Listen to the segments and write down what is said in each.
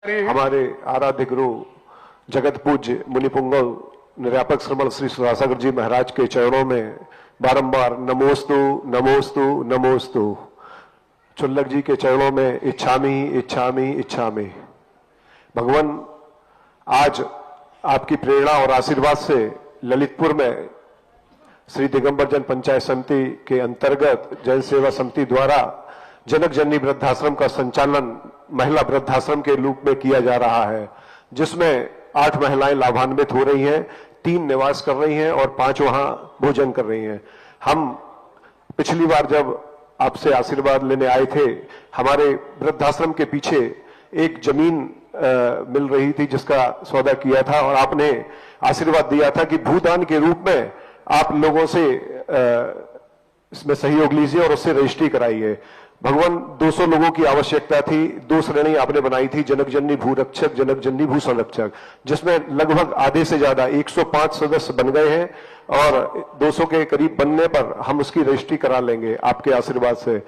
हमारे आराध्य गुरु जगत पूज्य मुनिपुंगव निर्यापक श्रमण श्री सुधासागर जी महाराज के चरणों में बारंबार नमोस्तु नमोस्तु नमोस्तु। चुल्लक जी के चरणों में इच्छामी इच्छामी इच्छामी। भगवान आज आपकी प्रेरणा और आशीर्वाद से ललितपुर में श्री दिगंबर जन पंचायत समिति के अंतर्गत जन सेवा समिति द्वारा जनक जननी वृद्धाश्रम का संचालन महिला वृद्धाश्रम के रूप में किया जा रहा है, जिसमें 8 महिलाएं लाभान्वित हो रही हैं, 3 निवास कर रही हैं और 5 वहां भोजन कर रही हैं। हम पिछली बार जब आपसे आशीर्वाद लेने आए थे, हमारे वृद्धाश्रम के पीछे एक जमीन मिल रही थी जिसका सौदा किया था और आपने आशीर्वाद दिया था कि भूदान के रूप में आप लोगों से इसमें सहयोग लीजिए और उससे रजिस्ट्री कराइए। भगवान 200 लोगों की आवश्यकता थी। 2 श्रेणी आपने बनाई थी, जनक जननी भू रक्षक, जनक जननी भू संरक्षक, जिसमें लगभग आधे से ज्यादा 105 सदस्य बन गए हैं और 200 के करीब बनने पर हम उसकी रजिस्ट्री करा लेंगे आपके आशीर्वाद से।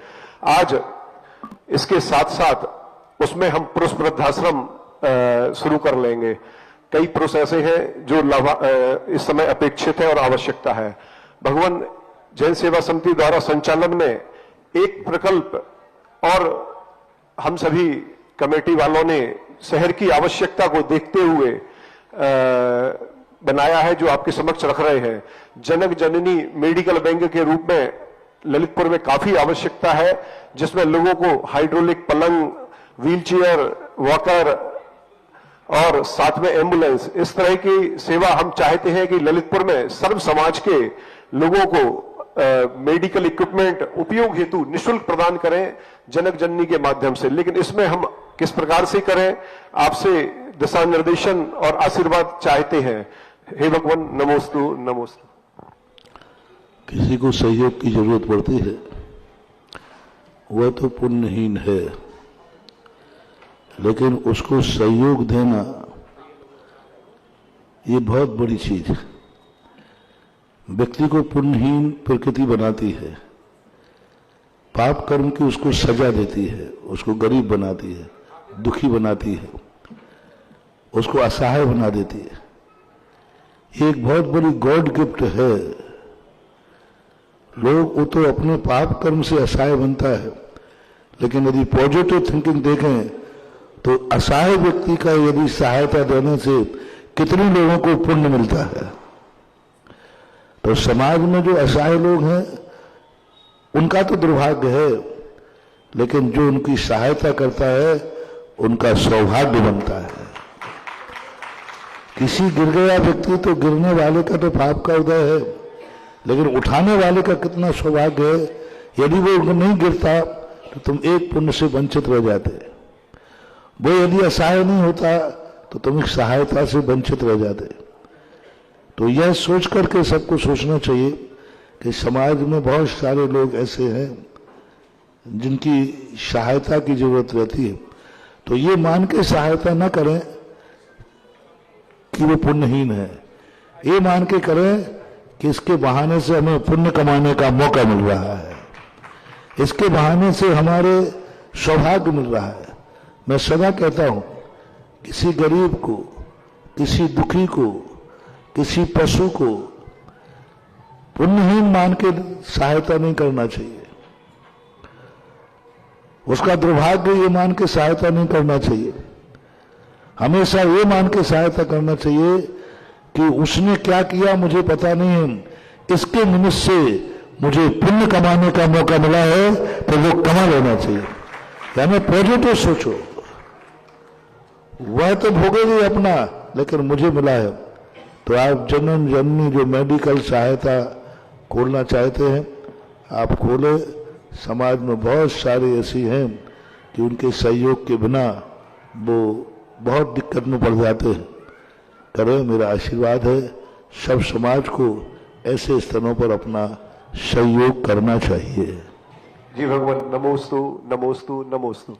आज इसके साथ साथ उसमें हम पुरुष वृद्धाश्रम शुरू कर लेंगे। कई पुरुष ऐसे हैं जो इस समय अपेक्षित है और आवश्यकता है। भगवान जैन सेवा समिति द्वारा संचालन में एक प्रकल्प और हम सभी कमेटी वालों ने शहर की आवश्यकता को देखते हुए बनाया है, जो आपके समक्ष रख रहे हैं। जनक जननी मेडिकल बैंक के रूप में ललितपुर में काफी आवश्यकता है, जिसमें लोगों को हाइड्रोलिक पलंग, व्हीलचेयर, वॉकर और साथ में एम्बुलेंस, इस तरह की सेवा हम चाहते हैं कि ललितपुर में सर्व समाज के लोगों को मेडिकल इक्विपमेंट उपयोग हेतु निःशुल्क प्रदान करें जनक जननी के माध्यम से। लेकिन इसमें हम किस प्रकार से करें, आपसे दिशा निर्देशन और आशीर्वाद चाहते हैं। हे भगवान, नमोस्तु नमोस्तु। किसी को सहयोग की जरूरत पड़ती है, वह तो पुण्यहीन है, लेकिन उसको सहयोग देना ये बहुत बड़ी चीज है। व्यक्ति को पुण्यहीन प्रकृति बनाती है, पाप कर्म की उसको सजा देती है, उसको गरीब बनाती है, दुखी बनाती है, उसको असहाय बना देती है। ये एक बहुत बड़ी गॉड गिफ्ट है। लोग वो तो अपने पाप कर्म से असहाय बनता है, लेकिन यदि पॉजिटिव थिंकिंग देखें तो असहाय व्यक्ति का यदि सहायता देने से कितने लोगों को पुण्य मिलता है। तो समाज में जो असहाय लोग हैं उनका तो दुर्भाग्य है, लेकिन जो उनकी सहायता करता है उनका सौभाग्य बनता है। किसी गिर गया व्यक्ति तो गिरने वाले का तो पाप का उदय है, लेकिन उठाने वाले का कितना सौभाग्य है। यदि वो नहीं गिरता तो तुम एक पुण्य से वंचित रह जाते। वो यदि असहाय नहीं होता तो तुम एक सहायता से वंचित रह जाते। तो यह सोच करके सबको सोचना चाहिए कि समाज में बहुत सारे लोग ऐसे हैं जिनकी सहायता की जरूरत रहती है। तो ये मान के सहायता न करें कि वो पुण्यहीन है, ये मान के करें कि इसके बहाने से हमें पुण्य कमाने का मौका मिल रहा है, इसके बहाने से हमारे सौभाग्य मिल रहा है। मैं सदा कहता हूं, किसी गरीब को, किसी दुखी को, किसी पशु को पुण्यहीन मान के सहायता नहीं करना चाहिए। उसका दुर्भाग्य ये मान के सहायता नहीं करना चाहिए। हमेशा ये मान के सहायता करना चाहिए कि उसने क्या किया मुझे पता नहीं है, इसके निमित्त से मुझे पुण्य कमाने का मौका मिला है तो वो कमा लेना चाहिए। यानी पॉजिटिव सोचो। वह तो भोगेगी अपना, लेकिन मुझे मिला है। तो आप जनन जननी जो मेडिकल सहायता खोलना चाहते हैं, आप खोले। समाज में बहुत सारे ऐसी हैं कि उनके सहयोग के बिना वो बहुत दिक्कत में पड़ जाते हैं। करें, मेरा आशीर्वाद है। सब समाज को ऐसे स्थानों पर अपना सहयोग करना चाहिए। जी भगवान, नमोस्तु नमोस्तु नमोस्तु।